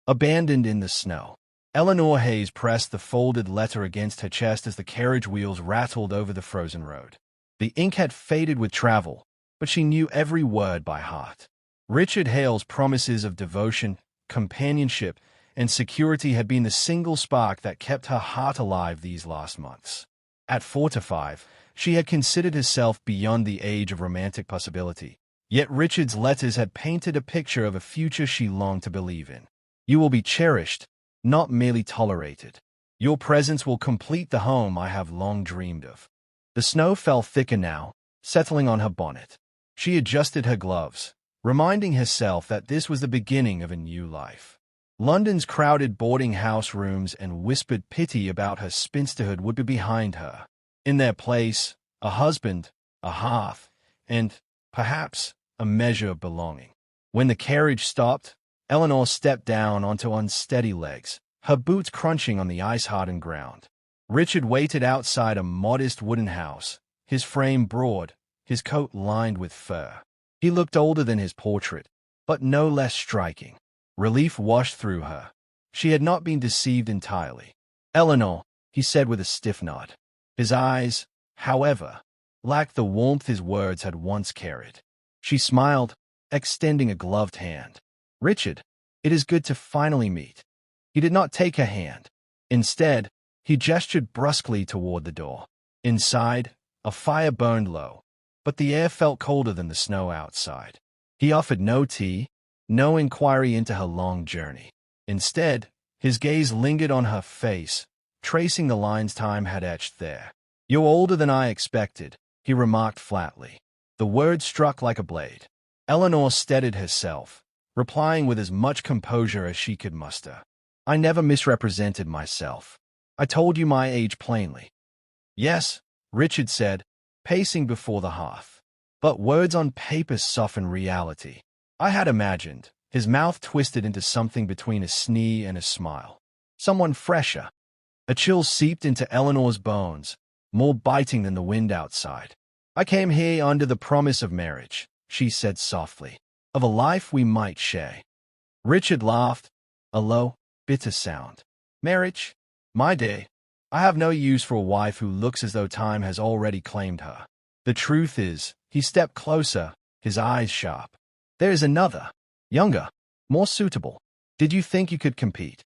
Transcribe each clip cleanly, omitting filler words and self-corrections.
Abandoned in the snow. Eleanor Hayes pressed the folded letter against her chest as the carriage wheels rattled over the frozen road. The ink had faded with travel, but she knew every word by heart. Richard Hale's promises of devotion, companionship, and security had been the single spark that kept her heart alive these last months. At 45, she had considered herself beyond the age of romantic possibility. Yet Richard's letters had painted a picture of a future she longed to believe in. You will be cherished, not merely tolerated. Your presence will complete the home I have long dreamed of. The snow fell thicker now, settling on her bonnet. She adjusted her gloves, reminding herself that this was the beginning of a new life. London's crowded boarding house rooms and whispered pity about her spinsterhood would be behind her. In their place, a husband, a hearth, and, perhaps, a measure of belonging. When the carriage stopped, Eleanor stepped down onto unsteady legs, her boots crunching on the ice-hardened ground. Richard waited outside a modest wooden house, his frame broad, his coat lined with fur. He looked older than his portrait, but no less striking. Relief washed through her. She had not been deceived entirely. "Eleanor," he said with a stiff nod. His eyes, however, lacked the warmth his words had once carried. She smiled, extending a gloved hand. "Richard, it is good to finally meet." He did not take her hand. Instead, he gestured brusquely toward the door. Inside, a fire burned low, but the air felt colder than the snow outside. He offered no tea, no inquiry into her long journey. Instead, his gaze lingered on her face, tracing the lines time had etched there. "You're older than I expected," he remarked flatly. The word struck like a blade. Eleanor steadied herself, replying with as much composure as she could muster. "I never misrepresented myself. I told you my age plainly." "Yes," Richard said, pacing before the hearth. "But words on paper soften reality. I had imagined," his mouth twisted into something between a sneer and a smile. "Someone fresher." A chill seeped into Eleanor's bones, more biting than the wind outside. "I came here under the promise of marriage," she said softly, "of a life we might share." Richard laughed, a low, bitter sound. "Marriage? My dear, I have no use for a wife who looks as though time has already claimed her. The truth is," he stepped closer, his eyes sharp, "there is another, younger, more suitable. Did you think you could compete?"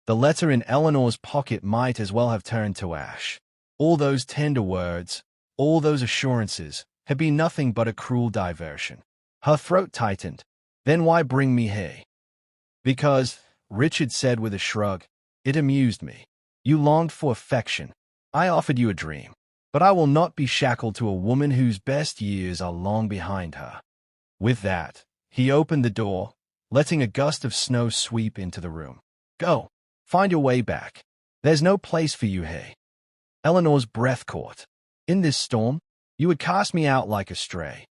The letter in Eleanor's pocket might as well have turned to ash. All those tender words, all those assurances, had been nothing but a cruel diversion. Her throat tightened. "Then why bring me here?" "Because," Richard said with a shrug, "it amused me. You longed for affection. I offered you a dream. But I will not be shackled to a woman whose best years are long behind her." With that, he opened the door, letting a gust of snow sweep into the room. "Go. Find your way back. There's no place for you here." Eleanor's breath caught. "In this storm, you would cast me out like a stray."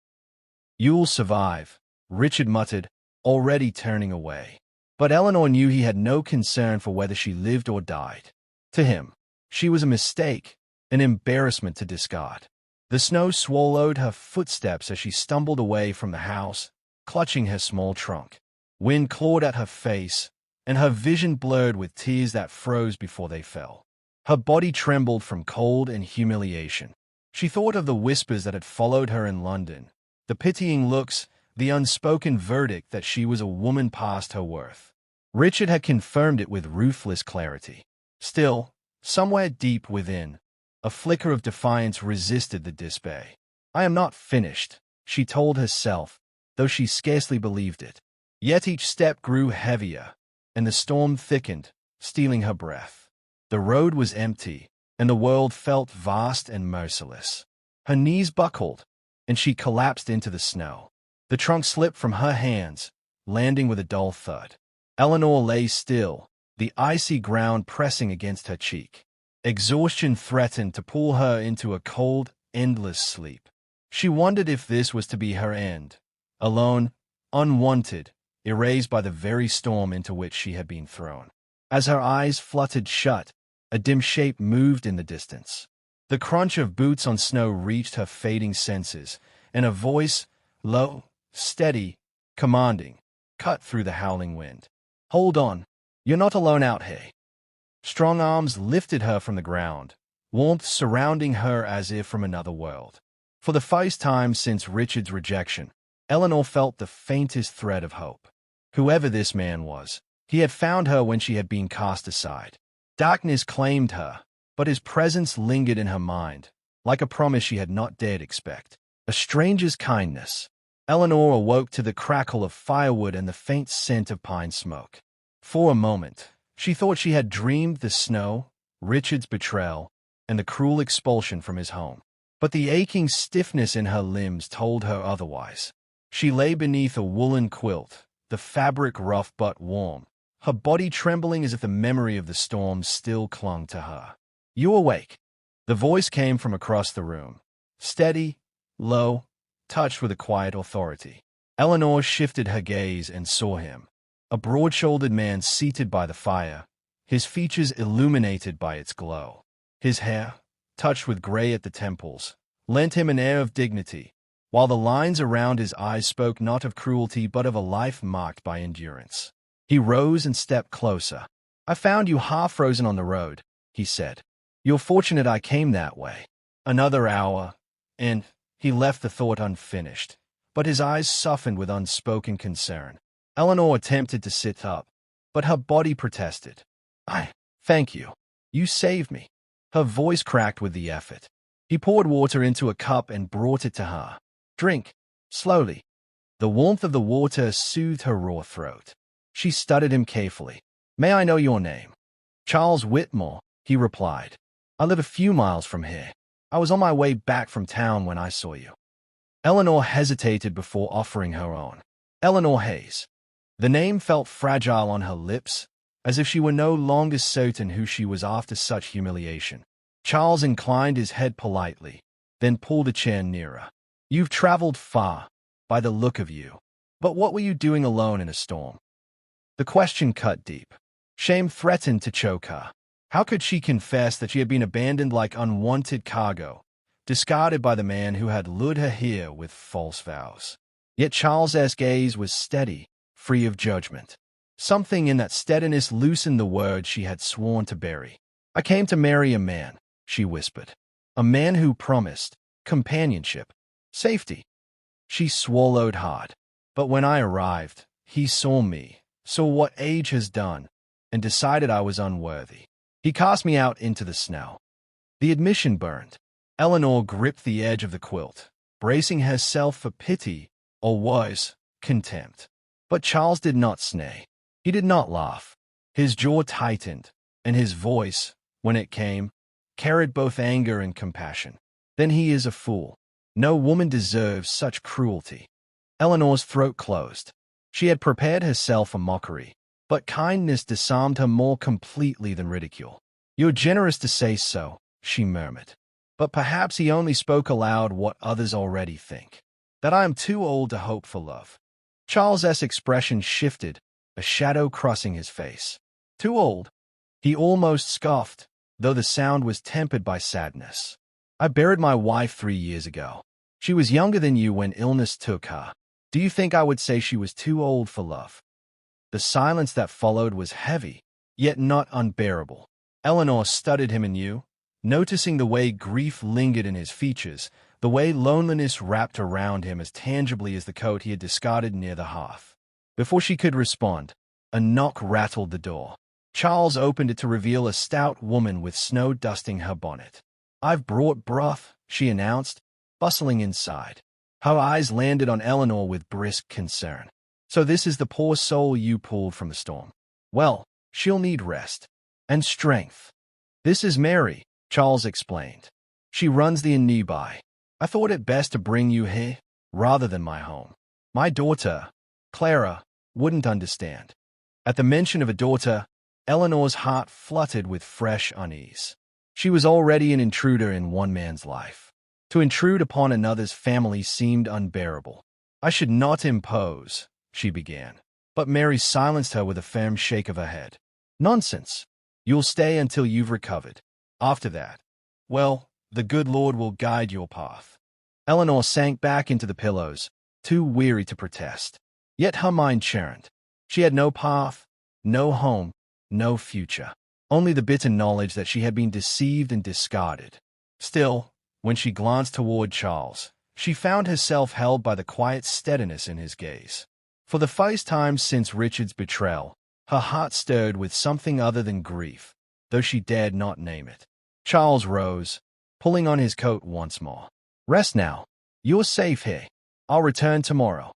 "You'll survive," Richard muttered, already turning away. But Eleanor knew he had no concern for whether she lived or died. To him, she was a mistake, an embarrassment to discard. The snow swallowed her footsteps as she stumbled away from the house, clutching her small trunk. Wind clawed at her face, and her vision blurred with tears that froze before they fell. Her body trembled from cold and humiliation. She thought of the whispers that had followed her in London, the pitying looks, the unspoken verdict that she was a woman past her worth. Richard had confirmed it with ruthless clarity. Still, somewhere deep within, a flicker of defiance resisted the despair. "I am not finished," she told herself, though she scarcely believed it. Yet each step grew heavier, and the storm thickened, stealing her breath. The road was empty, and the world felt vast and merciless. Her knees buckled, and she collapsed into the snow. The trunk slipped from her hands, landing with a dull thud. Eleanor lay still, the icy ground pressing against her cheek. Exhaustion threatened to pull her into a cold, endless sleep. She wondered if this was to be her end, alone, unwanted, erased by the very storm into which she had been thrown. As her eyes fluttered shut, a dim shape moved in the distance. The crunch of boots on snow reached her fading senses, and a voice, low, steady, commanding, cut through the howling wind. "Hold on," You're not alone out here. Strong arms lifted her from the ground, warmth surrounding her as if from another world. For the first time since Richard's rejection, Eleanor felt the faintest thread of hope. Whoever this man was, he had found her when she had been cast aside. Darkness claimed her, but his presence lingered in her mind, like a promise she had not dared expect. A stranger's kindness. Eleanor awoke to the crackle of firewood and the faint scent of pine smoke. For a moment, she thought she had dreamed the snow, Richard's betrayal, and the cruel expulsion from his home. But the aching stiffness in her limbs told her otherwise. She lay beneath a woolen quilt, the fabric rough but warm, her body trembling as if the memory of the storm still clung to her. You awake? The voice came from across the room, steady, low, touched with a quiet authority. Eleanor shifted her gaze and saw him, a broad-shouldered man seated by the fire, his features illuminated by its glow. His hair, touched with gray at the temples, lent him an air of dignity, while the lines around his eyes spoke not of cruelty but of a life marked by endurance. He rose and stepped closer. I found you half frozen on the road, he said. You're fortunate I came that way. Another hour, and he left the thought unfinished, but his eyes softened with unspoken concern. Eleanor attempted to sit up, but her body protested. Thank you. You saved me. Her voice cracked with the effort. He poured water into a cup and brought it to her. Drink, slowly. The warmth of the water soothed her raw throat. She studied him carefully. May I know your name? Charles Whitmore, he replied. I live a few miles from here. I was on my way back from town when I saw you. Eleanor hesitated before offering her own. Eleanor Hayes. The name felt fragile on her lips, as if she were no longer certain who she was after such humiliation. Charles inclined his head politely, then pulled a chair nearer. You've traveled far, by the look of you. But what were you doing alone in a storm? The question cut deep. Shame threatened to choke her. How could she confess that she had been abandoned like unwanted cargo, discarded by the man who had lured her here with false vows? Yet Charles's gaze was steady, free of judgment. Something in that steadiness loosened the words she had sworn to bury. I came to marry a man, she whispered. A man who promised companionship, safety. She swallowed hard. But when I arrived, he saw me, saw what age has done, and decided I was unworthy. He cast me out into the snow. The admission burned. Eleanor gripped the edge of the quilt, bracing herself for pity, or worse, contempt. But Charles did not snay. He did not laugh. His jaw tightened, and his voice, when it came, carried both anger and compassion. Then he is a fool. No woman deserves such cruelty. Eleanor's throat closed. She had prepared herself for mockery, but kindness disarmed her more completely than ridicule. You're generous to say so, she murmured. But perhaps he only spoke aloud what others already think. That I am too old to hope for love. Charles's expression shifted, a shadow crossing his face. Too old? He almost scoffed, though the sound was tempered by sadness. I buried my wife 3 years ago. She was younger than you when illness took her. Do you think I would say she was too old for love? The silence that followed was heavy, yet not unbearable. Eleanor studied him anew, noticing the way grief lingered in his features, the way loneliness wrapped around him as tangibly as the coat he had discarded near the hearth. Before she could respond, a knock rattled the door. Charles opened it to reveal a stout woman with snow dusting her bonnet. I've brought broth, she announced, bustling inside. Her eyes landed on Eleanor with brisk concern. So this is the poor soul you pulled from the storm. Well, she'll need rest. And strength. This is Mary, Charles explained. She runs the inn nearby. I thought it best to bring you here, rather than my home. My daughter, Clara, wouldn't understand. At the mention of a daughter, Eleanor's heart fluttered with fresh unease. She was already an intruder in one man's life. To intrude upon another's family seemed unbearable. I should not impose, she began. But Mary silenced her with a firm shake of her head. Nonsense. You'll stay until you've recovered. After that, well, the good Lord will guide your path. Eleanor sank back into the pillows, too weary to protest. Yet her mind churned. She had no path, no home, no future. Only the bitter knowledge that she had been deceived and discarded. Still, when she glanced toward Charles, she found herself held by the quiet steadiness in his gaze. For the first time since Richard's betrayal, her heart stirred with something other than grief, though she dared not name it. Charles rose, pulling on his coat once more. "Rest now. You're safe here. I'll return tomorrow."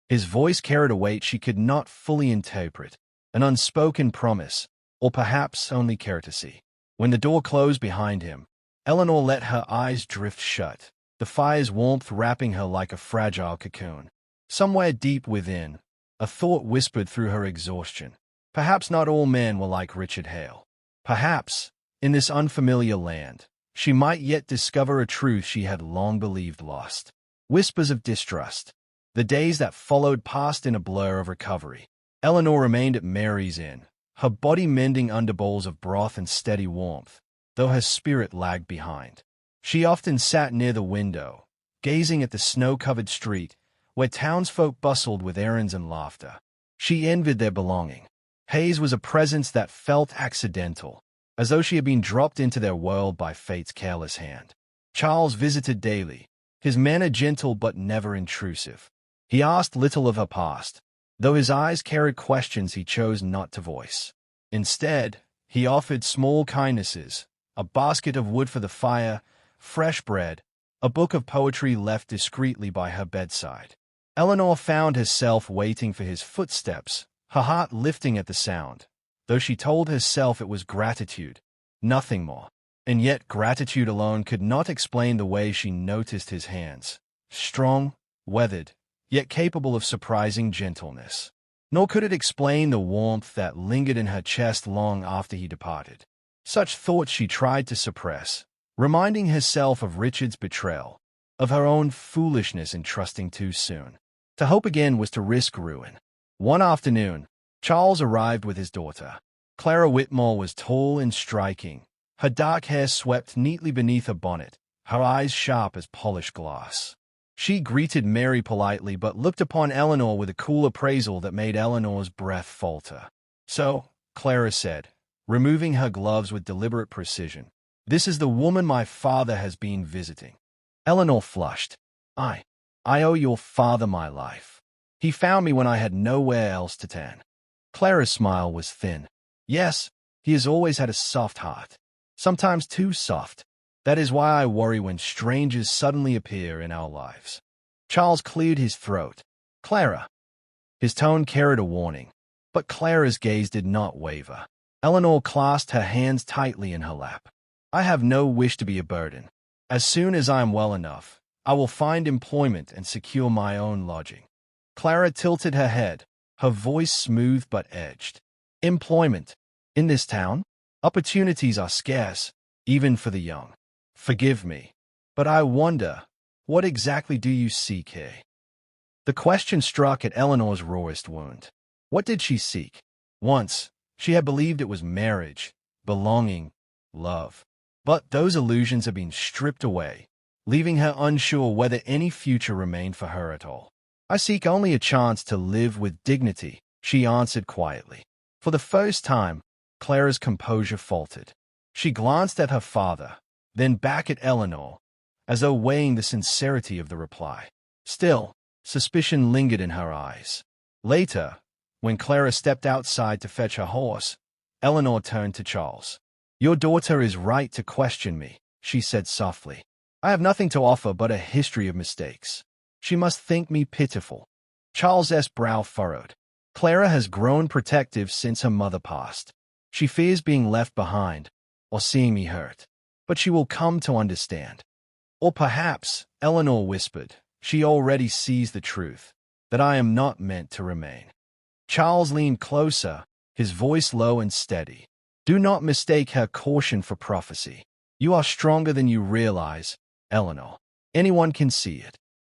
His voice carried a weight she could not fully interpret, an unspoken promise, or perhaps only courtesy. When the door closed behind him, Eleanor let her eyes drift shut, the fire's warmth wrapping her like a fragile cocoon. Somewhere deep within, a thought whispered through her exhaustion. Perhaps not all men were like Richard Hale. Perhaps, in this unfamiliar land, she might yet discover a truth she had long believed lost. Whispers of distrust. The days that followed passed in a blur of recovery. Eleanor remained at Mary's Inn, her body mending under bowls of broth and steady warmth, though her spirit lagged behind. She often sat near the window, gazing at the snow-covered street, where townsfolk bustled with errands and laughter. She envied their belonging. Hayes was a presence that felt accidental, as though she had been dropped into their world by fate's careless hand. Charles visited daily, his manner gentle but never intrusive. He asked little of her past, though his eyes carried questions he chose not to voice. Instead, he offered small kindnesses, a basket of wood for the fire, fresh bread, a book of poetry left discreetly by her bedside. Eleanor found herself waiting for his footsteps, her heart lifting at the sound, though she told herself it was gratitude, nothing more. And yet gratitude alone could not explain the way she noticed his hands, strong, weathered, yet capable of surprising gentleness. Nor could it explain the warmth that lingered in her chest long after he departed. Such thoughts she tried to suppress, reminding herself of Richard's betrayal, of her own foolishness in trusting too soon. To hope again was to risk ruin. One afternoon, Charles arrived with his daughter. Clara Whitmore was tall and striking, her dark hair swept neatly beneath her bonnet, her eyes sharp as polished glass. She greeted Mary politely but looked upon Eleanor with a cool appraisal that made Eleanor's breath falter. "So," Clara said, removing her gloves with deliberate precision, "this is the woman my father has been visiting." Eleanor flushed. I owe your father my life. He found me when I had nowhere else to turn." Clara's smile was thin. "Yes, he has always had a soft heart. Sometimes too soft. That is why I worry when strangers suddenly appear in our lives." Charles cleared his throat. "Clara." His tone carried a warning, but Clara's gaze did not waver. Eleanor clasped her hands tightly in her lap. "I have no wish to be a burden. As soon as I am well enough, I will find employment and secure my own lodging." Clara tilted her head, her voice smooth but edged. "Employment? In this town? Opportunities are scarce, even for the young. Forgive me, but I wonder, what exactly do you seek here?" The question struck at Eleanor's rawest wound. What did she seek? Once, she had believed it was marriage, belonging, love. But those illusions had been stripped away, leaving her unsure whether any future remained for her at all. "I seek only a chance to live with dignity," she answered quietly. For the first time, Clara's composure faltered. She glanced at her father, then back at Eleanor, as though weighing the sincerity of the reply. Still, suspicion lingered in her eyes. Later, when Clara stepped outside to fetch her horse, Eleanor turned to Charles. "Your daughter is right to question me," she said softly. "I have nothing to offer but a history of mistakes. She must think me pitiful." Charles's brow furrowed. "Clara has grown protective since her mother passed. She fears being left behind, or seeing me hurt. But she will come to understand." "Or perhaps," Eleanor whispered, "she already sees the truth, that I am not meant to remain." Charles leaned closer, his voice low and steady. "Do not mistake her caution for prophecy. You are stronger than you realize, Eleanor. Anyone can see it."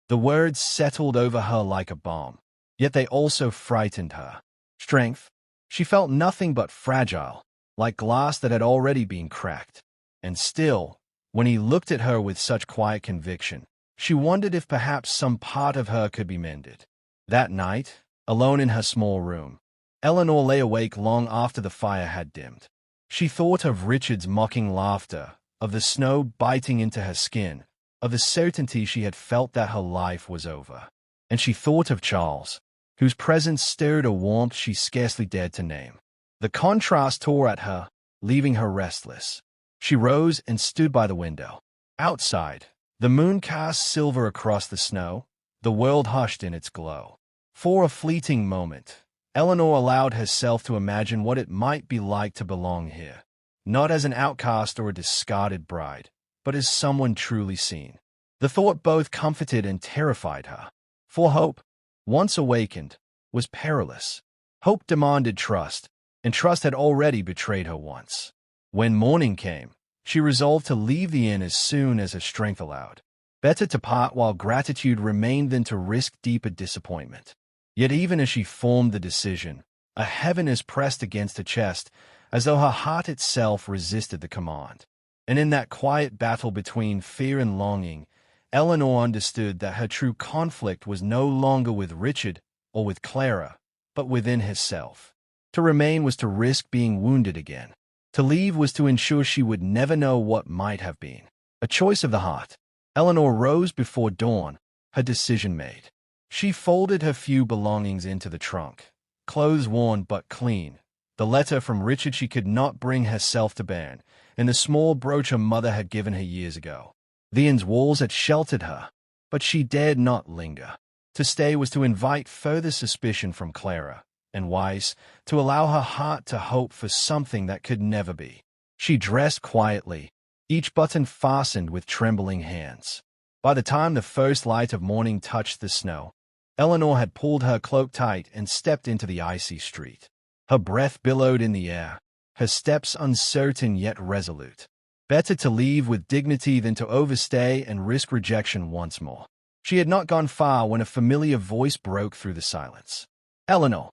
The words settled over her like a bomb, yet they also frightened her. Strength? She felt nothing but fragile, like glass that had already been cracked. And still, when he looked at her with such quiet conviction, she wondered if perhaps some part of her could be mended. That night, alone in her small room, Eleanor lay awake long after the fire had dimmed. She thought of Richard's mocking laughter, of the snow biting into her skin, of the certainty she had felt that her life was over. And she thought of Charles, whose presence stirred a warmth she scarcely dared to name. The contrast tore at her, leaving her restless. She rose and stood by the window. Outside, the moon cast silver across the snow, the world hushed in its glow. For a fleeting moment, Eleanor allowed herself to imagine what it might be like to belong here, not as an outcast or a discarded bride, but as someone truly seen. The thought both comforted and terrified her. For hope, once awakened, was perilous. Hope demanded trust, and trust had already betrayed her once. When morning came, she resolved to leave the inn as soon as her strength allowed. Better to part while gratitude remained than to risk deeper disappointment. Yet even as she formed the decision, a heaviness pressed against her chest, as though her heart itself resisted the command. And in that quiet battle between fear and longing, Eleanor understood that her true conflict was no longer with Richard or with Clara, but within herself. To remain was to risk being wounded again. To leave was to ensure she would never know what might have been. A choice of the heart. Eleanor rose before dawn, her decision made. She folded her few belongings into the trunk, clothes worn but clean, the letter from Richard she could not bring herself to burn, and the small brooch her mother had given her years ago. The inn's walls had sheltered her, but she dared not linger. To stay was to invite further suspicion from Clara, and wise, to allow her heart to hope for something that could never be. She dressed quietly, each button fastened with trembling hands. By the time the first light of morning touched the snow, Eleanor had pulled her cloak tight and stepped into the icy street. Her breath billowed in the air, her steps uncertain yet resolute. Better to leave with dignity than to overstay and risk rejection once more. She had not gone far when a familiar voice broke through the silence. "Eleanor."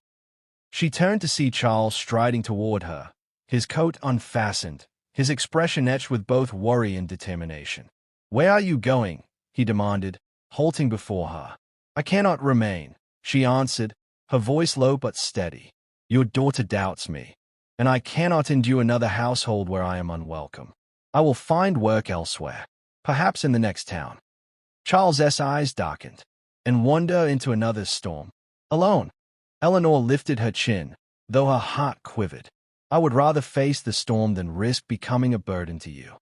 She turned to see Charles striding toward her, his coat unfastened, his expression etched with both worry and determination. "Where are you going?" he demanded, halting before her. "I cannot remain," she answered, her voice low but steady. "Your daughter doubts me, and I cannot endure another household where I am unwelcome. I will find work elsewhere, perhaps in the next town." Charles's eyes darkened, and wandered into another storm. "Alone?" Eleanor lifted her chin, though her heart quivered. "I would rather face the storm than risk becoming a burden to you."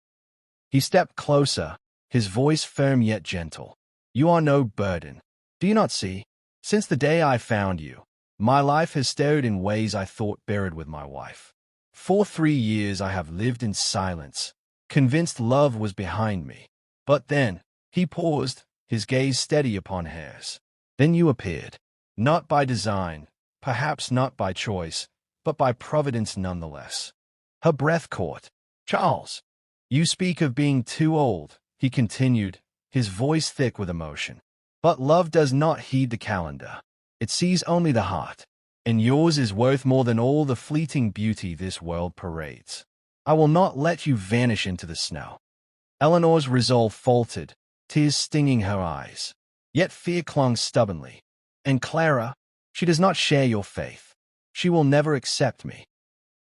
He stepped closer, his voice firm yet gentle. "You are no burden. Do you not see? Since the day I found you, my life has stirred in ways I thought buried with my wife. For 3 years I have lived in silence, convinced love was behind me. But then," he paused, his gaze steady upon hers. "Then you appeared. Not by design, perhaps not by choice, but by providence nonetheless." Her breath caught. "Charles, you speak of being too old," he continued, his voice thick with emotion. "But love does not heed the calendar. It sees only the heart, and yours is worth more than all the fleeting beauty this world parades. I will not let you vanish into the snow." Eleanor's resolve faltered, tears stinging her eyes. Yet fear clung stubbornly. "And Clara, she does not share your faith. She will never accept me."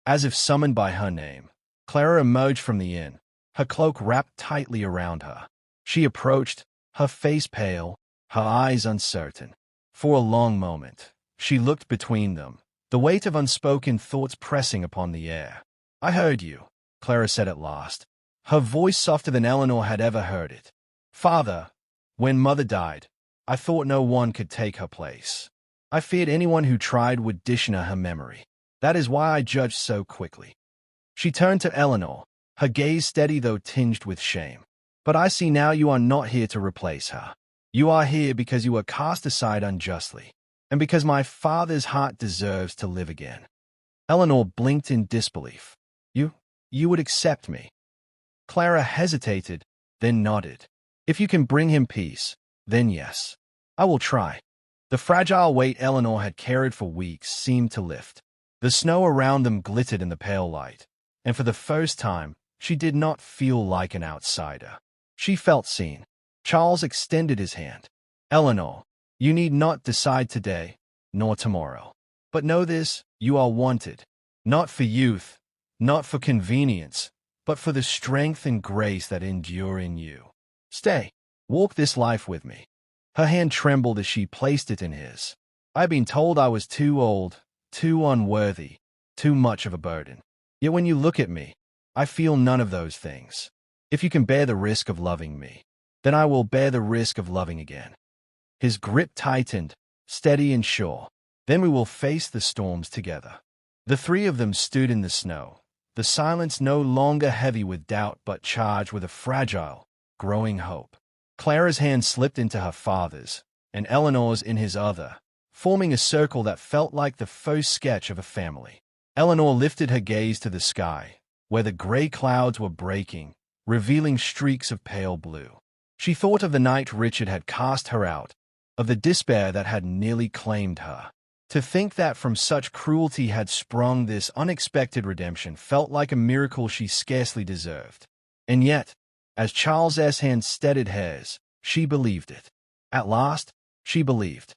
As if summoned by her name, Clara emerged from the inn, her cloak wrapped tightly around her. She approached, her face pale, her eyes uncertain. For a long moment, she looked between them, the weight of unspoken thoughts pressing upon the air. "I heard you," Clara said at last, her voice softer than Eleanor had ever heard it. "Father, when Mother died, I thought no one could take her place. I feared anyone who tried would dishonor her memory. That is why I judged so quickly." She turned to Eleanor, her gaze steady though tinged with shame. "But I see now you are not here to replace her. You are here because you were cast aside unjustly, and because my father's heart deserves to live again." Eleanor blinked in disbelief. You would accept me?" Clara hesitated, then nodded. "If you can bring him peace, then yes. I will try." The fragile weight Eleanor had carried for weeks seemed to lift. The snow around them glittered in the pale light, and for the first time, she did not feel like an outsider. She felt seen. Charles extended his hand. "Eleanor, you need not decide today, nor tomorrow. But know this, You are wanted, not for youth, not for convenience, but for the strength and grace that endure in you. Stay. Walk this life with me. Her hand trembled as she placed it in his. I've been told I was too old, too unworthy, too much of a burden. Yet when you look at me, I feel none of those things. If you can bear the risk of loving me, then I will bear the risk of loving again. His grip tightened, steady and sure. Then we will face the storms together. The three of them stood in the snow, the silence no longer heavy with doubt but charged with a fragile, growing hope. Clara's hand slipped into her father's, and Eleanor's in his other, forming a circle that felt like the first sketch of a family. Eleanor lifted her gaze to the sky, where the gray clouds were breaking, revealing streaks of pale blue. She thought of the night Richard had cast her out, of the despair that had nearly claimed her. To think that from such cruelty had sprung this unexpected redemption felt like a miracle she scarcely deserved. And yet, as Charles's hand steadied hers, she believed it. At last, she believed.